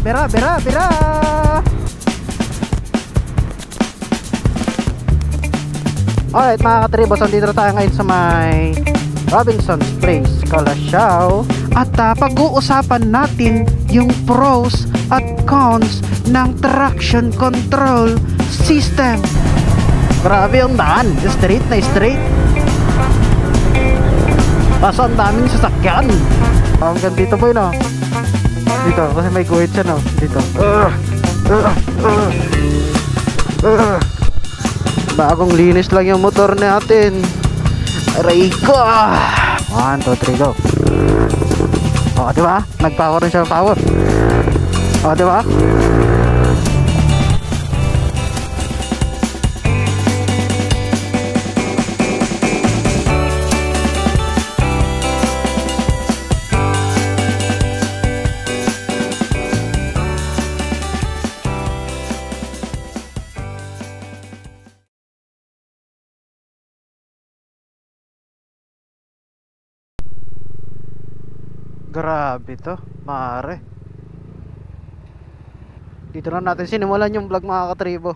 Bira, bira, bira! Alright mga katribos, andito tayo ngayon sa may Robinson's Place, Calasiao. At pag-uusapan natin yung pros at cons ng traction control system. Grabe yung daan, straight na straight. Kaso ang daming sasakyan. Hanggang dito po yun, dito, kasi may guhit siya, dito. Bagong linis lang yung motor natin. Aray ko! 1, 2, 3, go. O, diba? Nag-power na siya, power. O, diba? Grabe to, mare. Dito na natin sinimulan yung vlog mga katribo.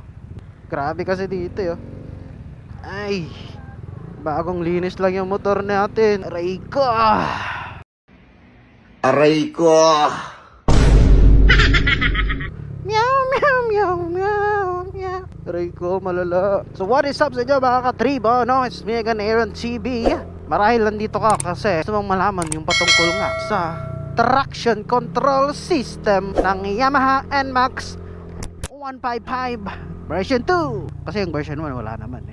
Grabe kasi dito Ay, bagong linis lang yung motor natin. Aray ko! Aray ko! Meow, meow, meow, meow, meow. Aray ko, malala. So what is up sa inyo mga katribo? No, it's me again, Aaron TV. Marahil nandito ka kasi gusto mong malaman yung patungkol nga sa traction control system ng Yamaha NMAX 155 version 2. Kasi yung version 1 wala naman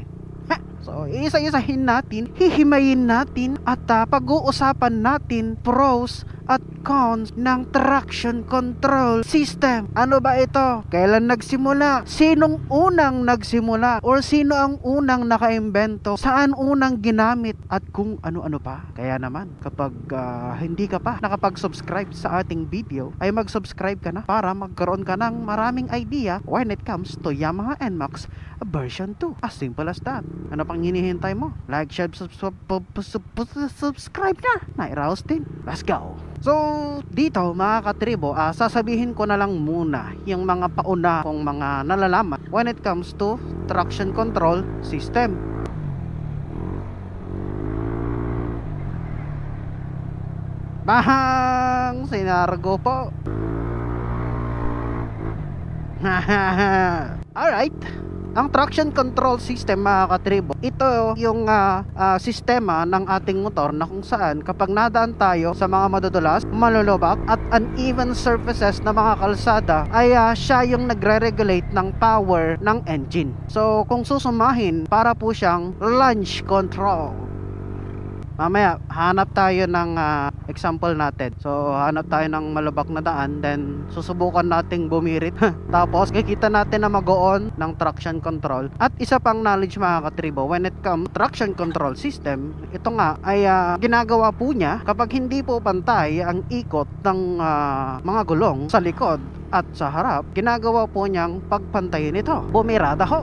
So isa-isahin natin, hihimayin natin at pag-uusapan natin pros at cons ng traction control system. Ano ba ito? Kailan nagsimula? Sinong unang nagsimula? Or sino ang unang nakaimbento? Saan unang ginamit? At kung ano-ano pa. Kaya naman, kapag hindi ka pa nakapag-subscribe sa ating video, ay mag-subscribe ka na para magkaroon ka ng maraming idea when it comes to Yamaha NMAX version 2. As simple as that. Ano pang hinihintay mo? Like, share, subscribe na! Nairaos din. Let's go! So, dito mga katribo, sasabihin ko na lang muna yung mga pauna kong mga nalalaman when it comes to traction control system. Bahang! Sinargo po! Alright! Ang traction control system mga katribo, ito yung sistema ng ating motor na kung saan kapag nadaan tayo sa mga madudulas, malulubak at uneven surfaces na mga kalsada, ay siya yung nagre-regulate ng power ng engine. So kung susumahin, para po siyang launch control. Mamaya, hanap tayo ng example natin. So, hanap tayo ng malubak na daan. Then, susubukan nating bumirit. Tapos, kikita natin na mag-on ng traction control. At isa pang knowledge mga katribo, when it comes traction control system, ito nga ay ginagawa po niya kapag hindi po pantay ang ikot ng mga gulong sa likod at sa harap, ginagawa po niyang pagpantayin ito. Bumirada ho.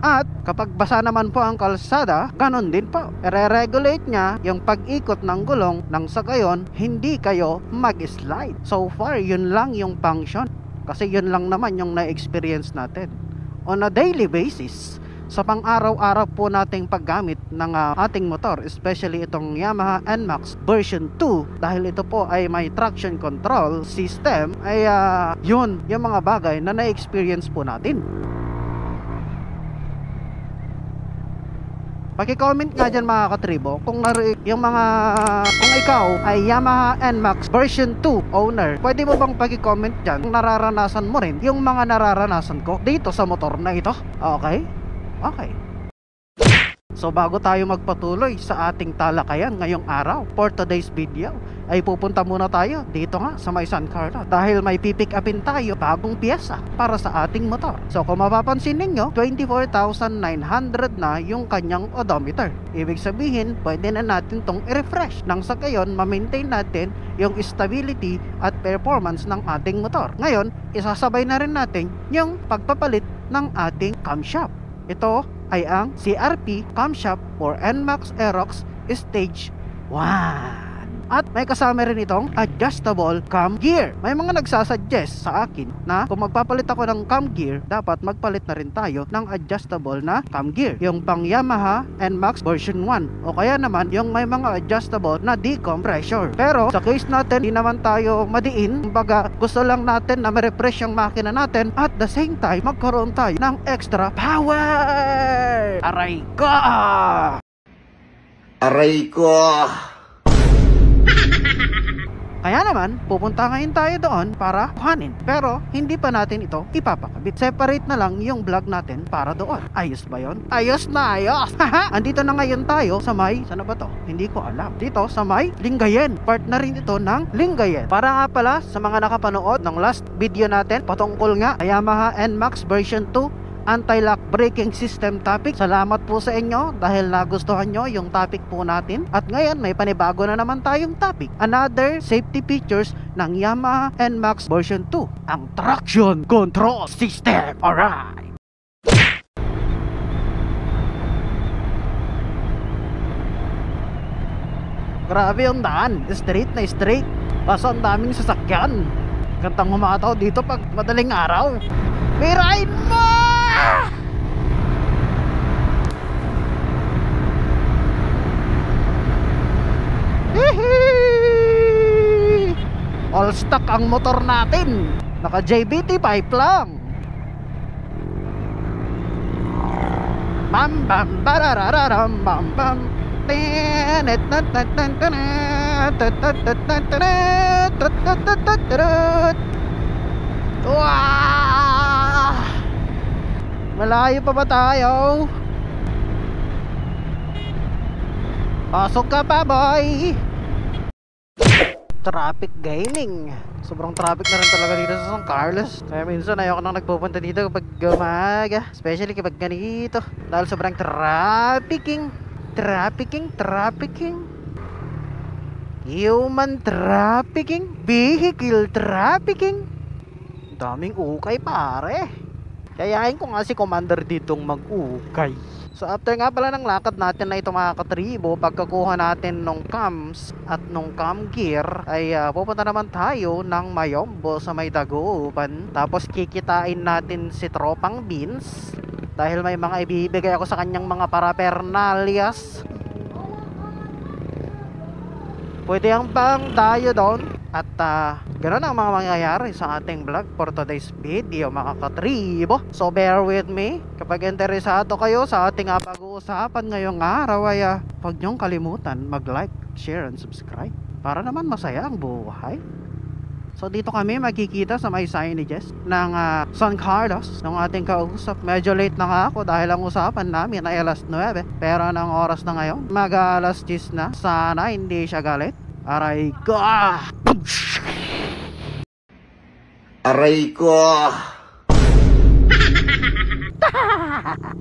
At kapag basa naman po ang kalsada, ganon din po. I-regulate niya yung pag-ikot ng gulong nang sa gayon, hindi kayo mag-slide. So far, yun lang yung function. Kasi yun lang naman yung na-experience natin. On a daily basis, sa pang-araw-araw po nating paggamit ng ating motor, especially itong Yamaha NMAX version 2, dahil ito po ay may traction control system, ay yun yung mga bagay na na-experience po natin. Paki-comment nga dyan mga katribo kung kung ikaw ay Yamaha NMAX version 2 owner. Pwede mo bang paki-comment dyan kung nararanasan mo rin yung mga nararanasan ko dito sa motor na ito? Okay? Okay. So bago tayo magpatuloy sa ating talakayan ngayong araw, for today's video, ay pupunta muna tayo dito nga sa may San Carlos dahil may pipick upin tayo bagong piyesa para sa ating motor. So kung mapapansin ninyo, 24,900 na yung kanyang odometer. Ibig sabihin, pwede na natin tong i-refresh nang sa gayon ma-maintain natin yung stability at performance ng ating motor. Ngayon, isasabay na rin natin yung pagpapalit ng ating camshaft. Ito ay ang CRP camshaft for NMAX Aerox Stage 1. At may kasama rin itong adjustable cam gear. May mga nagsasuggest sa akin na kung magpapalit ako ng cam gear, dapat magpalit na rin tayo ng adjustable na cam gear. Yung pang Yamaha NMAX version 1. O kaya naman yung may mga adjustable na decompressor. Pero sa case natin, di naman tayo madiin. Kumbaga, gusto lang natin na ma-refresh yung makina natin at the same time, magkaroon tayo ng extra power. Aray ko! Aray ko! Kaya naman, pupunta ngayon tayo doon para kuhanin. Pero, hindi pa natin ito ipapakabit. Separate na lang yung vlog natin para doon. Ayos ba yun? Ayos na ayos! Haha! Andito na ngayon tayo sa may, sana ba to? Hindi ko alam. Dito sa may Lingayen. Part na rin ito ng Lingayen. Para nga pala, sa mga nakapanood ng last video natin, patungkol nga, Yamaha NMAX version 2, anti-lock braking system topic. Salamat po sa inyo dahil nagustuhan nyo yung topic po natin. At ngayon may panibago na naman tayong topic. Another safety features ng Yamaha NMAX version 2, ang traction control system. Alright! Grabe yung daan, straight na straight. Kaso ang daming sasakyan. Gantang humataw dito pag madaling araw. Mirain mo! Hihi! All stock ang motor natin. Naka JBT pipe lang. Bam bam barararam bam bam. Wow! Malayo pa ba tayo? Pasok ka pa, boy! Traffic gaming. Sobrang traffic na rin talaga dito sa San Carlos. Kaya minsan ayoko nang nagpupunta dito kapag umaga. Especially kapag ganito. Dahil sobrang trafficking. Human trafficking. Vehicle trafficking. Daming ukay, pare. Kayain ko nga si Commander ditong mag-ukay. So after nga pala ng lakad natin na ito mga katribo, pagkakuha natin nung cams at nung cam gear, ay pupunta naman tayo ng Mayombo sa may Dagupan. Tapos kikitain natin si Tropang Beans dahil may mga ibibigay ako sa kanyang mga paraphernalyas. Pwede ang bang tayo doon. At ganun ang mga mangyayari sa ating vlog for today's video mga katribo. So bear with me. Kapag interesado kayo sa ating pag-uusapan ngayong araw ay huwag niyong kalimutan mag-like, share, and subscribe para naman masaya ang buhay. So dito kami magkikita sa may signages ng San Carlos ng ating kausap. Medyo late na nga ako dahil ang usapan namin ay alas 9. Pero anong oras na ngayon? Mag-alas 10 na. Sana hindi siya galit. Aray ko! Aray ko!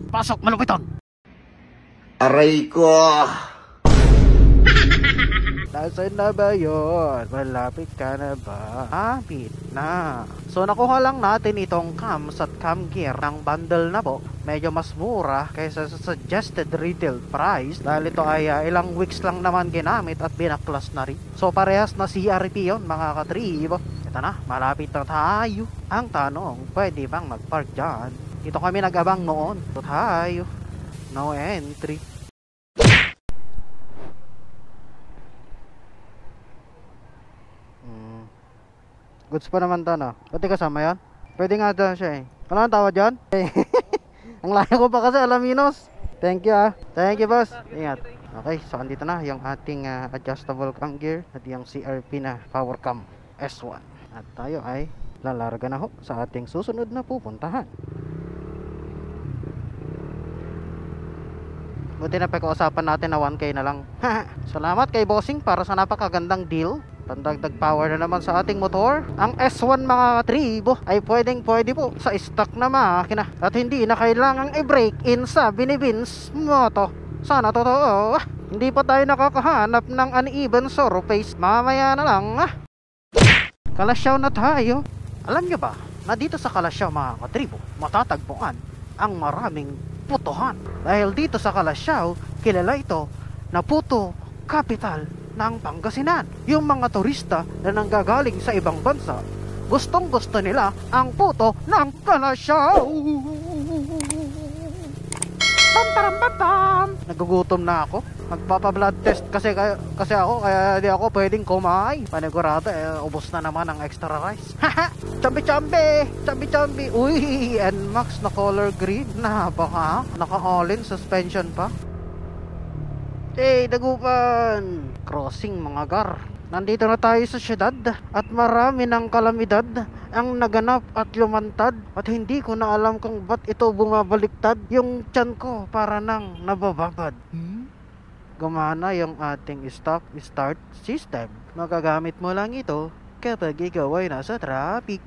Pasok, malupiton! Aray ko! Nasaan na ba yun? Malapit ka na ba? Malapit na. So nakuha lang natin itong cams at cam gear ng bundle na po. Medyo mas mura kaysa sa suggested retail price dahil ito ay ilang weeks lang naman ginamit at binaklas na rin. So parehas na CRP yun mga katribo. Ito na, malapit na tayo. Ang tanong, pwede bang mag-park dyan? Dito kami nag-abang noon. Ito tayo. No entry. Goods pa naman to, no? Pati kasama yan? Pwede nga dyan siya eh. Ano ang tawad dyan? Ang layo ko pa kasi, Alaminos. Thank you Thank you, boss. Ingat. Okay, so andito na yung ating adjustable cam gear at yung CRP na power cam S1. At tayo ay lalarga na ho sa ating susunod na pupuntahan. Buti na pag-uusapan natin na 1K na lang. Salamat kay Bossing para sa napakagandang deal. Pandagdag power na naman sa ating motor. Ang S1 mga katribo ay pwede po sa stock na makina at hindi na kailangang i-break in sa binibins moto. Sana totoo. Hindi pa tayo nakakahanap ng uneven surface. Mamaya na lang. Kalasyaw na tayo. Alam nyo ba na dito sa Kalasyaw mga katribo matatagpuan ang maraming putuhan. Dahil dito sa Kalasyaw kilala ito na puto capital ng Pangasinan. Yung mga turista na nanggagaling sa ibang bansa, gustong gusto nila ang puto ng Kalasyaw. Bam. Nagugutom na ako. Magpapa-blood test kasi ako, kaya di ako pwedeng kumain. Panigurado, ubos na naman ang extra rice. Haha! Chambi. Uy, NMAX na color green na baka naka-all-in suspension pa. Hey, dagupan! Crossing mga gar. Nandito na tayo sa syudad at marami ng kalamidad ang naganap at lumantad at hindi ko na alam kung ba't ito bumabaliktad. Yung tiyan ko para nang nabababad. Gumana yung ating stop-start system. Magagamit mo lang ito kapag ikaw ay nasa traffic.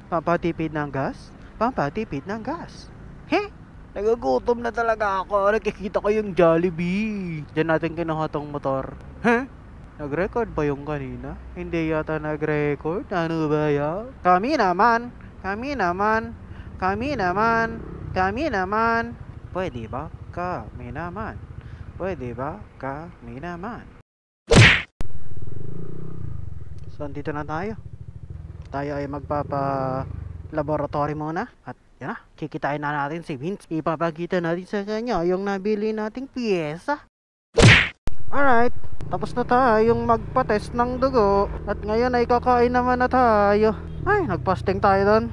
Pampatipid ng gas? Pampatipid ng gas. Nagugutom na talaga ako. Nakikita ko yung Jollibee. Diyan natin kinuha tong motor. Nag-record ba yung kanina? Hindi yata nag-record. Ano ba yan? Kami naman. Pwede ba? Kami naman. So, andito na tayo. Tayo ay magpapa-laboratory muna. At yan na, kikitain na natin si Vince. Ipapakita natin sa kanya yung nabili nating piyesa. Alright, tapos na tayong magpa-test ng dugo. At ngayon ay kakain naman na tayo. Ay, nagpasting tayo doon.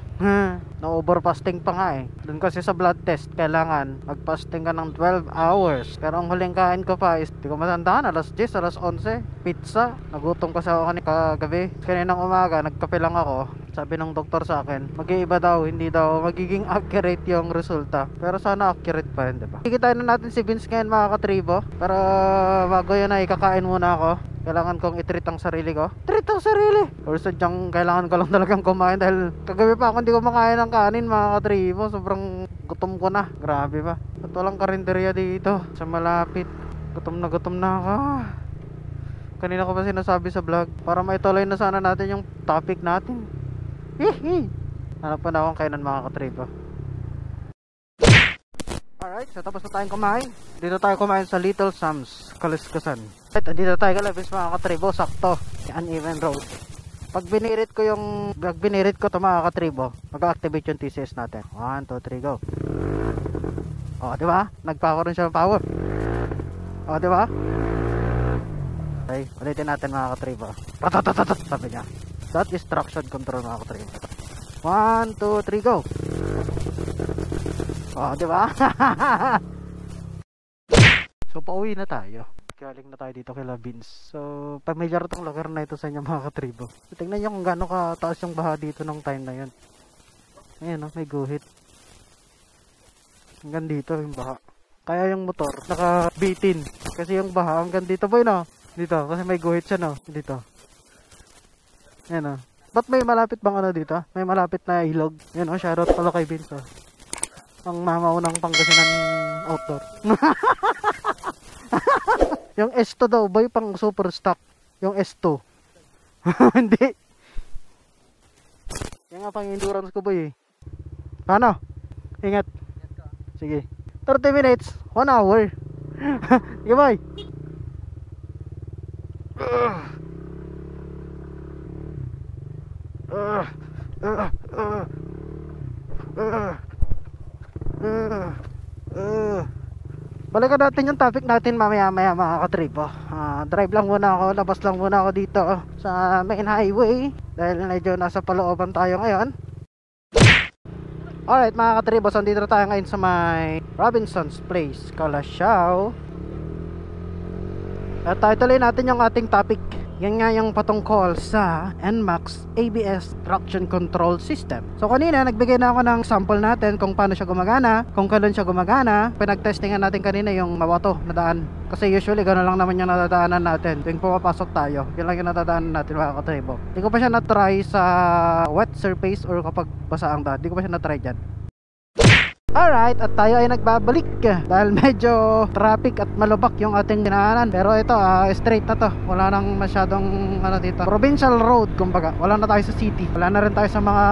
Na-overfasting pa nga eh. Doon kasi sa blood test, kailangan magpasting ka ng 12 hours. Pero ang huling kain ko pa is, di ko matandaan, alas 10, alas 11. Pizza. Nagutom kasi ako kagabi. Kaninang umaga, nagkape lang ako. Sabi ng doktor sa akin, mag-iiba daw, hindi daw magiging accurate yung resulta. Pero sana accurate pa rin, diba? Kikitain na natin si Vince ngayon mga katribo. Pero bago yun ay kakain muna ako. Kailangan kong i-treat ang sarili ko. Treat ang sarili! Or sadyang kailangan ko lang talagang kumain dahil kagabi pa ako hindi ko makain ng kanin mga katribo. Sobrang gutom ko na. Grabe ba? At walang karinderya dito sa malapit. Gutom na ako. Kanina ko pa sinasabi sa vlog para maituloy na sana natin yung topic natin. Hanap pa na akong kainan mga katribo. Alright, so tapos na tayong kumain. Dito tayo kumain sa Little Sam's Kaluskasan. Right, dito tayo kalabis mga katribo. Sakto, uneven road. Pag binirit ko ito mga katribo, mag-activate yung TCS natin. 1, 2, 3, go. O, diba? Nagpakaroon siya ng power. O, diba? Okay, ulitin natin mga katribo. Patatatat, sabi niya. That is traction control mga katribo. 1, 2, 3, go. Oh, di ba? So, pauwi na tayo. Galing na tayo dito kay Vince. So, familiar tong lugar na ito sa inyo mga katribo. So, tingnan nyo kung gaano kataas yung baha dito nung time na yun. Ayan, may guhit. Hanggang dito yung baha. Kaya yung motor, nakabitin. Kasi yung baha, hanggang dito boy, no? Dito, kasi may guhit siya, no? Dito. Ayan, no? Ba't may malapit bang ano dito? May malapit na ilog. Ayan, no? Shoutout pala kay Vince, oh. Ang mamaunang Pangasinan outdoor. Yung S2 daw boy, pang super stock. Yung S2. Hindi. Yan nga pang endurance ko boy eh. Paano? Ingat. Sige. 30 minutes, 1 hour. Sige boy. Balikan natin yung topic natin mamaya mga katribo. Drive lang muna ako, labas lang muna ako dito sa main highway dahil medyo nasa palooban tayo ngayon. Alright mga katribo, so dito tayo ngayon sa may Robinson's Place, Kalasyaw. At tuloy natin yung ating topic. Yan nga yung patungkol sa NMAX ABS Traction Control System. So kanina nagbigay na ako ng sample natin kung paano siya gumagana, kung kailan siya gumagana. Pinag-testingan natin kanina yung mawato na daan. Kasi usually gano'n lang naman yung nadadaanan natin tuwing pumapasok tayo. Yun lang yung nadadaanan natin mga katribo. Hindi ko pa siya na-try sa wet surface or kapag basa ang daan. Hindi ko pa siya na-try dyan. Alright, at tayo ay nagbabalik dahil medyo traffic at malubak yung ating dinaanan. Pero ito, straight na to. Wala nang masyadong dito. Provincial road, kumbaga. Wala na tayo sa city. Wala na rin tayo sa mga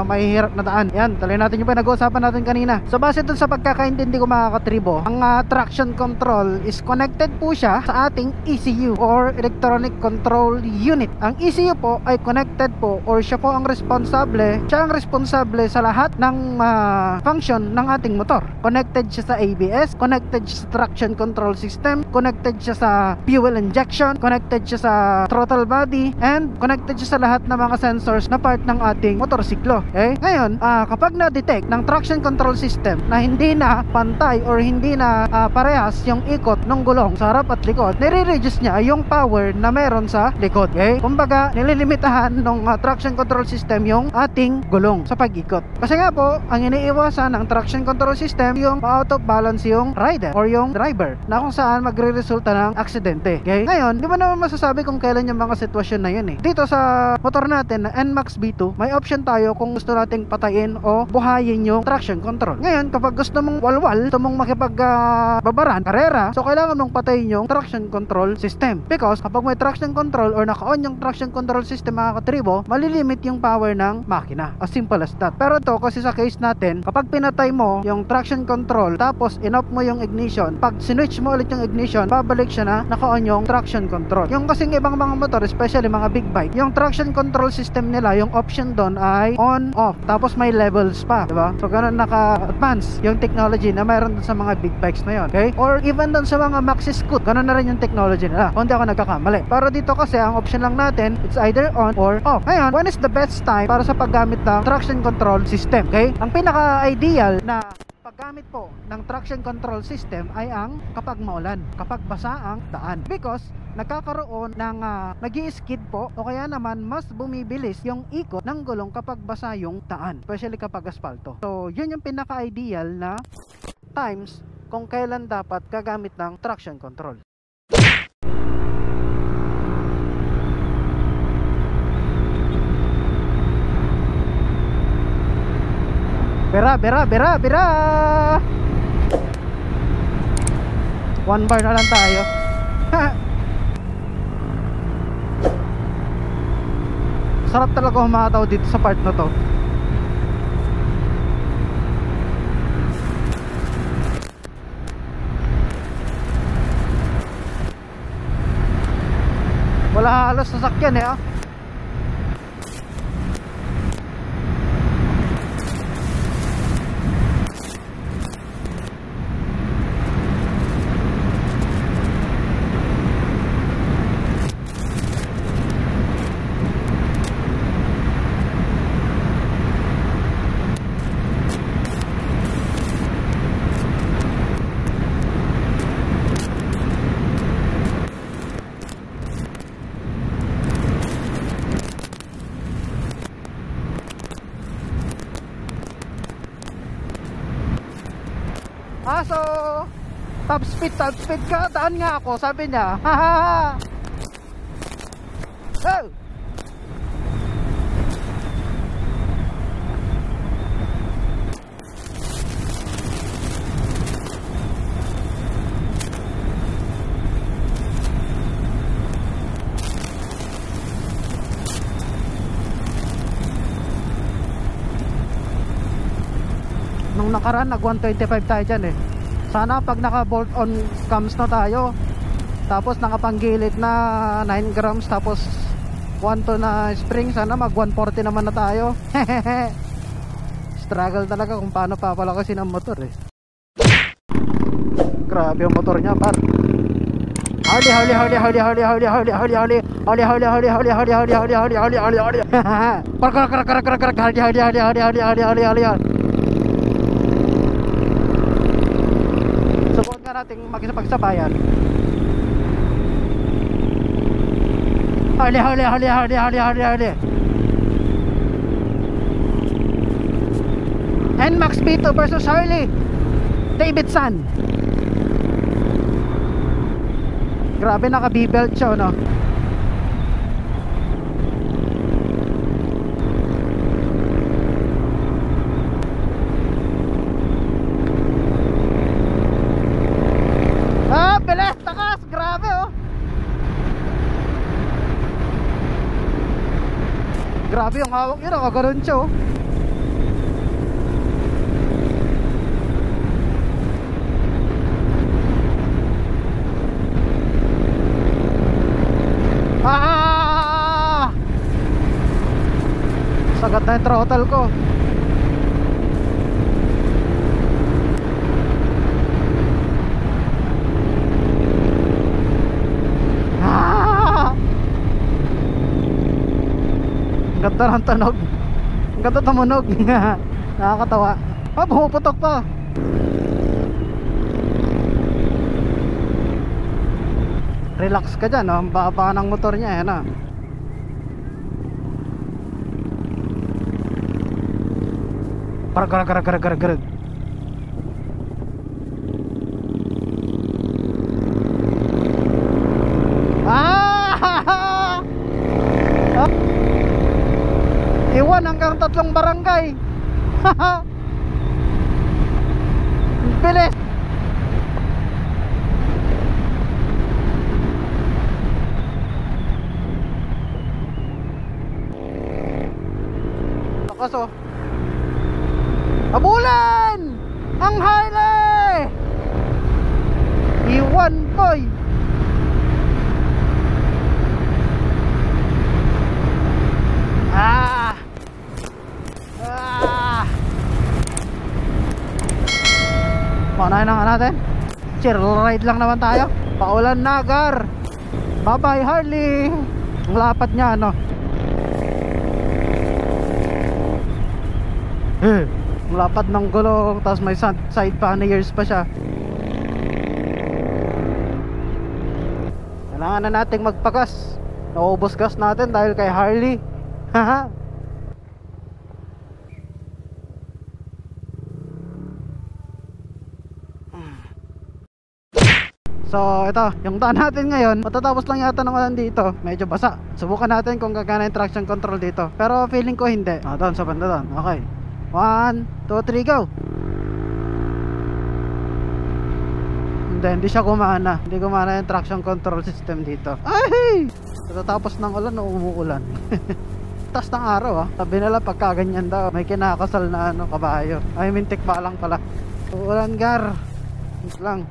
mahihirap na daan. Yan, tuloy natin yung pinag-uusapan natin kanina. So base dun sa pagkakaintindi ko mga katribo, ang traction control is connected po siya sa ating ECU or Electronic Control Unit. Ang ECU po ay connected po, or siya po ang responsable. Siya ang responsable sa lahat ng function ng ating motor. Connected siya sa ABS, connected siya sa traction control system, connected siya sa fuel injection, connected siya sa throttle body, and connected siya sa lahat ng mga sensors na part ng ating motorsiklo. Okay? Ngayon, kapag na-detect ng traction control system na hindi na pantay or hindi na parehas yung ikot ng gulong sa harap at likod, nire-reduce niya yung power na meron sa likod. Okay? Kumbaga, nililimitahan ng traction control system yung ating gulong sa pag-ikot. Kasi nga po, ang iniiwasan ng traction control system yung out of balance yung rider or yung driver, na kung saan magre-resulta ng aksidente. Okay? Ngayon, di ba naman masasabi kung kailan yung mga sitwasyon na yun eh. Dito sa motor natin na NMAX B2, may option tayo kung gusto nating patayin o buhayin yung traction control. Ngayon, kapag gusto mong walwal, gusto mong makipagbabaran, karera, so kailangan mong patayin yung traction control system. Because kapag may traction control or naka-on yung traction control system mga katribo, malilimit yung power ng makina. As simple as that. Pero to, kasi sa case natin, kapag pinatay mo yung traction control tapos in-off mo yung ignition, pag sinwitch mo ulit yung ignition, babalik siya na naka-on yung traction control. Yung kasing ibang mga motor, especially mga big bike, yung traction control system nila, yung option doon ay on, off, tapos may levels pa, diba? So ganun naka-advance yung technology na mayroon doon sa mga big bikes na yun. Okay? Or even doon sa mga maxi scoot, ganun na rin yung technology nila, kung di ako nagkakamali. Pero dito kasi ang option lang natin, it's either on or off. Ngayon, when is the best time para sa paggamit ng traction control system? Okay? Ang pinaka-ideal na paggamit po ng traction control system ay ang kapag maulan, kapag basa ang daan, because nagkakaroon ng nag-i-skid po, o kaya naman mas bumibilis yung ikot ng gulong kapag basa yung daan, especially kapag asfalto. So yun yung pinaka-ideal na times kung kailan dapat gagamit ng traction control. Bera. 1 bar na lang tayo. Sarap talaga humataw dito sa part na to. Wala halos sasakyan eh. So top speed ka, daan nga ako, sabi niya. Haha. Oh. Nung nakaraan nag 125 tayo dyan eh. Sana pag naka bolt on cams na tayo, tapos nakapanggilid na 9 grams, tapos 1 to na spring, sana mag 140 naman na tayo. Struggle talaga kung paano papalakasin ang motor eh. Grabe yung motor niya, par. Subukan ka natin makisapagsabayan. NMAX B2 versus Harley Davidson. Grabe, naka B-belt siya, no? Grabe yung hawak yun, nakaganon siya oh. Sagat na yung throttle ko. Ang ganda ng tunog. Ang ganda tumunog. Nakakatawa. Pumuputok pa. Relax ka dyan, oh. Ang baba ng motor niya, yan ah. Garag. Ah! Iwan hanggang 3 barangay. Bilis. Lakas oh. Habulan! Ang Harley! Iwan boy! Paunahin na nga natin. Chill ride lang naman tayo. Paulan nagar. Bye bye Harley. Ang lapad niya ano. Ang lapad ng gulong. Tapos may side panniers pa siya. Kailangan na nating magpagas. Naubos gas natin dahil kay Harley. Haha. So ito, yung daan natin ngayon, matatapos lang yata ng ulan dito. Medyo basa. Subukan natin kung gagana yung traction control dito. Pero feeling ko hindi. Doon, sa banda doon. Okay, 1, 2, 3, go. Hindi siya gumana. Hindi gumana yung traction control system dito. Ay! Matatapos ng ulan o umuulan. Taas ng araw ah. Sabi nila pagka ganyan daw, may kinakasal na ano, kabayo. Ay, mintik pa lang pala. Ulan gar. Ito lang.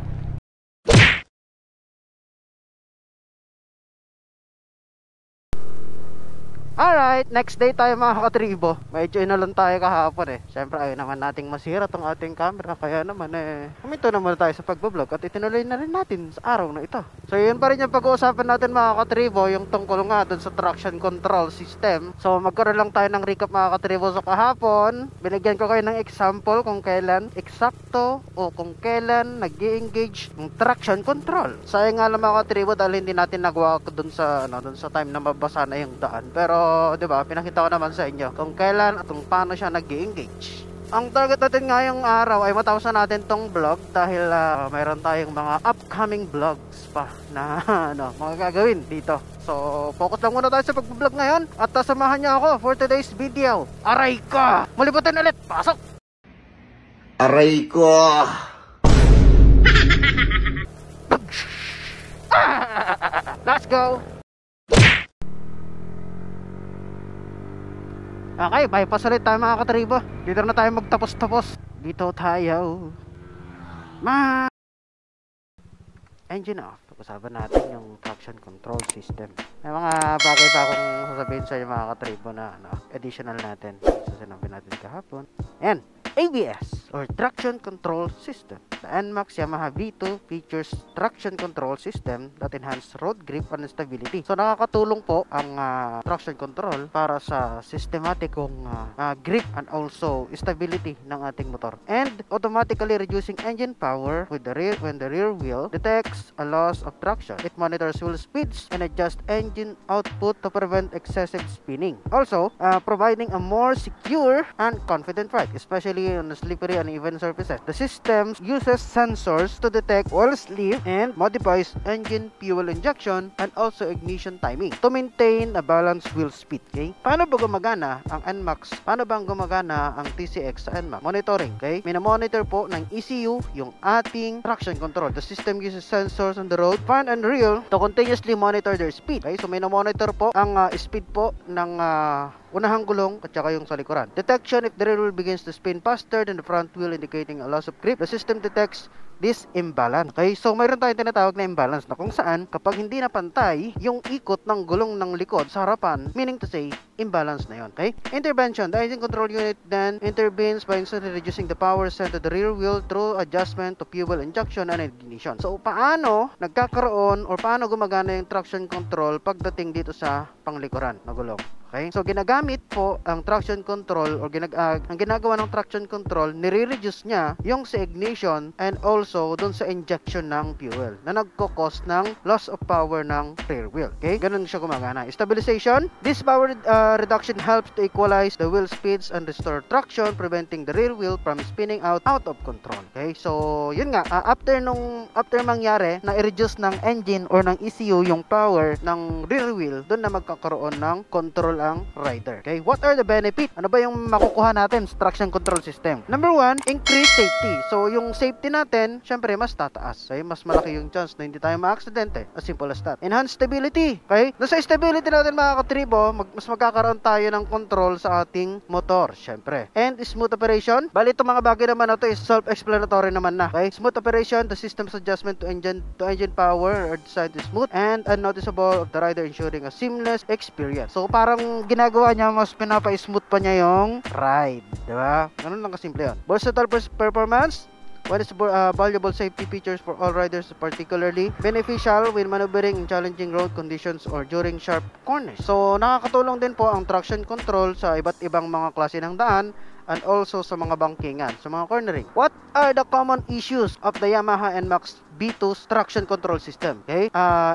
Alright, next day tayo mga katribo. Medyo inalan tayo kahapon eh. Siyempre ayaw naman nating masira tong ating camera. Kaya naman huminto naman tayo sa pagbablog at itinuloy na rin natin sa araw na ito. So yun pa rin yung pag-uusapan natin mga katribo, yung tungkol nga dun sa traction control system. So magkaroon lang tayo ng recap mga katribo sa kahapon. Binigyan ko kayo ng example kung kailan eksakto o kung kailan nag-i-engage yung traction control. Sayang nga lang mga katribo dahil hindi natin nagawa dun sa time na mabasa na yung daan. Pero 'di ba, pinakita ko naman sa inyo kung kailan at kung paano siya nag-i-engage. Ang target natin ngayong araw ay matapos na natin tong vlog dahil mayroon tayong mga upcoming vlogs pa na mga gagawin dito. So, focus lang muna tayo sa pag-vlog ngayon at samahan niyo ako for today's video. Aray ko! Malibutin ulit! Pasok! Aray ko! Let's go! Okay, bypass ulit tayo mga katribo. Dito na tayo magtapos-tapos. Dito tayo. Engine off. Pag-usapan natin yung traction control system. May mga bagay pa akong sasabihin sa inyo mga katribo na additional natin sa sinabi natin kahapon. Ayan, ABS or traction control system. The NMAX Yamaha V2 features traction control system that enhance road grip and stability. So nakakatulong po ang traction control para sa systematikong grip and also stability ng ating motor, and automatically reducing engine power with the rear when the rear wheel detects a loss of traction. It monitors wheel speeds and adjusts engine output to prevent excessive spinning. Also, providing a more secure and confident ride, especially on the slippery and uneven surfaces. The system uses sensors to detect oil slip and modifies engine fuel injection and also ignition timing to maintain a balanced wheel speed. Okay? Paano ba gumagana ang NMAX? Paano ba gumagana ang TCX sa NMAX? Monitoring. Okay? Minamonitor po ng ECU yung ating traction control. The system uses sensors on the road, front and rear to continuously monitor their speed. Okay? So minamonitor po ang speed po ng unahang gulong at saka yung sa likuran. Detection: if the rear wheel begins to spin faster than the front wheel, indicating a loss of grip, the system detects this imbalance. Okay, so mayroon tayong tinatawag na imbalance na kung saan kapag hindi na pantay yung ikot ng gulong ng likod sa harapan, meaning to say, imbalance na yon. Okay? Intervention: the engine control unit then intervenes by instantly reducing the power sent to the rear wheel through adjustment to fuel injection and ignition. So, paano nagkakaroon or paano gumagana yung traction control pagdating dito sa panglikuran na gulong? Okay? So, ginagamit po ang traction control or ang ginagawa ng traction control, nire-reduce niya yung sa ignition and also dun sa injection ng fuel na nagko-cause ng loss of power ng rear wheel. Okay? Ganun siya gumagana. Stabilization: this power reduction helps to equalize the wheel speeds and restore traction, preventing the rear wheel from spinning out of control. Okay? So, yun nga, after mangyari na i-reduce ng engine or ng ECU yung power ng rear wheel, dun na magkakaroon ng control ang rider. Okay? What are the benefit? Ano ba yung makukuha natin sa traction control system? Number 1, increase safety. So, yung safety natin, syempre, mas tataas. Okay? Mas malaki yung chance na hindi tayo ma-aksidente. As simple as that. Enhance stability. Okay? Doon sa stability natin, mga katribo, mas magkakaroon tayo ng control sa ating motor, syempre. And smooth operation. Bali, itong mga bagay naman na ito is self-explanatory naman na. Okay? Smooth operation: the system's adjustment to engine power are designed to smooth and unnoticeable of the rider, ensuring a seamless experience. So, parang ginagawa niya, mas pinapa-smooth pa niya yung ride. Diba? Ganun lang kasimple yun. Versatile performance: what is valuable safety features for all riders, particularly beneficial when maneuvering in challenging road conditions or during sharp corners. So, nakakatulong din po ang traction control sa iba't ibang mga klase ng daan and also sa mga bangkingan, sa mga cornering. What are the common issues of the Yamaha NMAX B2's traction control system? Okay?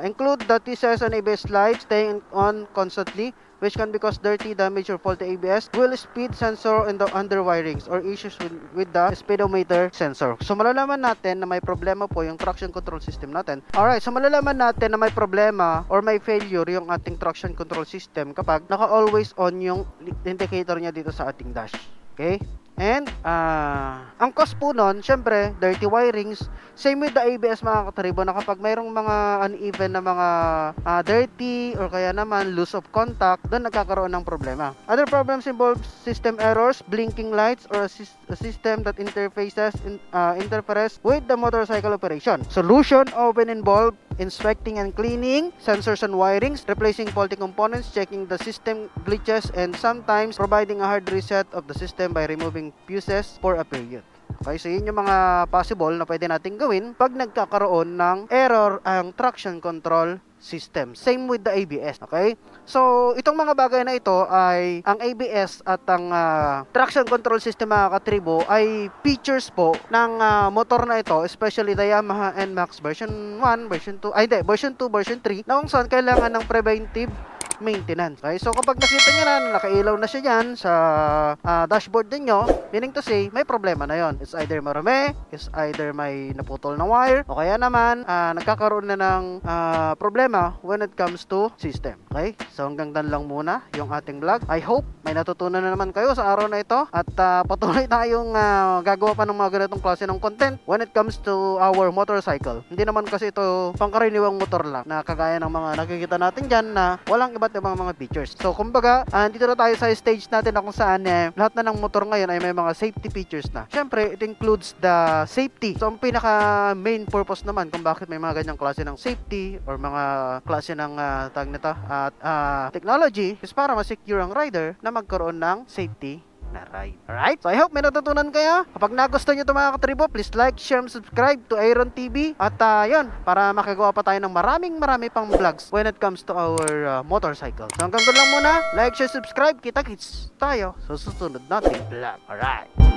Include the TCS and ABS lights staying on constantly, which can be cause dirty, damage, or faulty ABS, wheel speed sensor, and the underwirings or issues with the speedometer sensor. So, malalaman natin na may problema po yung traction control system natin. Alright, so malalaman natin na may problema or may failure yung ating traction control system kapag naka-always on yung indicator niya dito sa ating dash. Okay? And, ang cause po nun, syempre, dirty wirings. Same with the ABS, mga katribo, na kapag mayroong mga uneven na mga dirty or kaya naman loose of contact, doon nagkakaroon ng problema. Other problems involve system errors, blinking lights, or a system that interferes with the motorcycle operation. Solution often involve inspecting and cleaning sensors and wirings, replacing faulty components, checking the system glitches, and sometimes providing a hard reset of the system by removing fuses for a period. Okay, so yun yung mga possible na pwede natin gawin pag nagkakaroon ng error ang traction control system. Same with the ABS. Okay? So, itong mga bagay na ito ay ang ABS at ang traction control system, mga katribo, ay features po ng motor na ito, especially the Yamaha NMAX version 1, version 2, version 2, version 3, na kung saan kailangan ng preventive maintenance. Okay? So, kapag nakita nyo na nakailaw na siya dyan sa dashboard ninyo, meaning to say, may problema na yon. It's either marami, it's either may naputol na wire, o kaya naman, nagkakaroon na ng problema when it comes to system. Okay? So, hanggang dan lang muna yung ating vlog. I hope may natutunan na naman kayo sa araw na ito at patuloy tayong gagawa pa ng mga ganitong klase ng content when it comes to our motorcycle. Hindi naman kasi ito pangkaraniwang motor lang na kagaya ng mga nakikita natin dyan na walang iba't ibang mga features. So, kumbaga, dito na tayo sa stage natin na kung saan lahat na ng motor ngayon ay may mga safety features na. Siyempre, it includes the safety. So, ang pinaka main purpose naman kung bakit may mga ganyang klase ng safety or mga klase ng tag nito at technology is para ma-secure ang rider na magkaroon ng safety na ride. Alright? So, I hope may natutunan kayo. Kapag nagustuhan nyo ito, mga katribo, please like, share, and subscribe to Aaron TV. At yun, para makagawa pa tayo ng marami pang vlogs when it comes to our motorcycle. So, hanggang doon lang muna. Like, share, subscribe. Kita-kits tayo sa susunod nating vlog. Alright?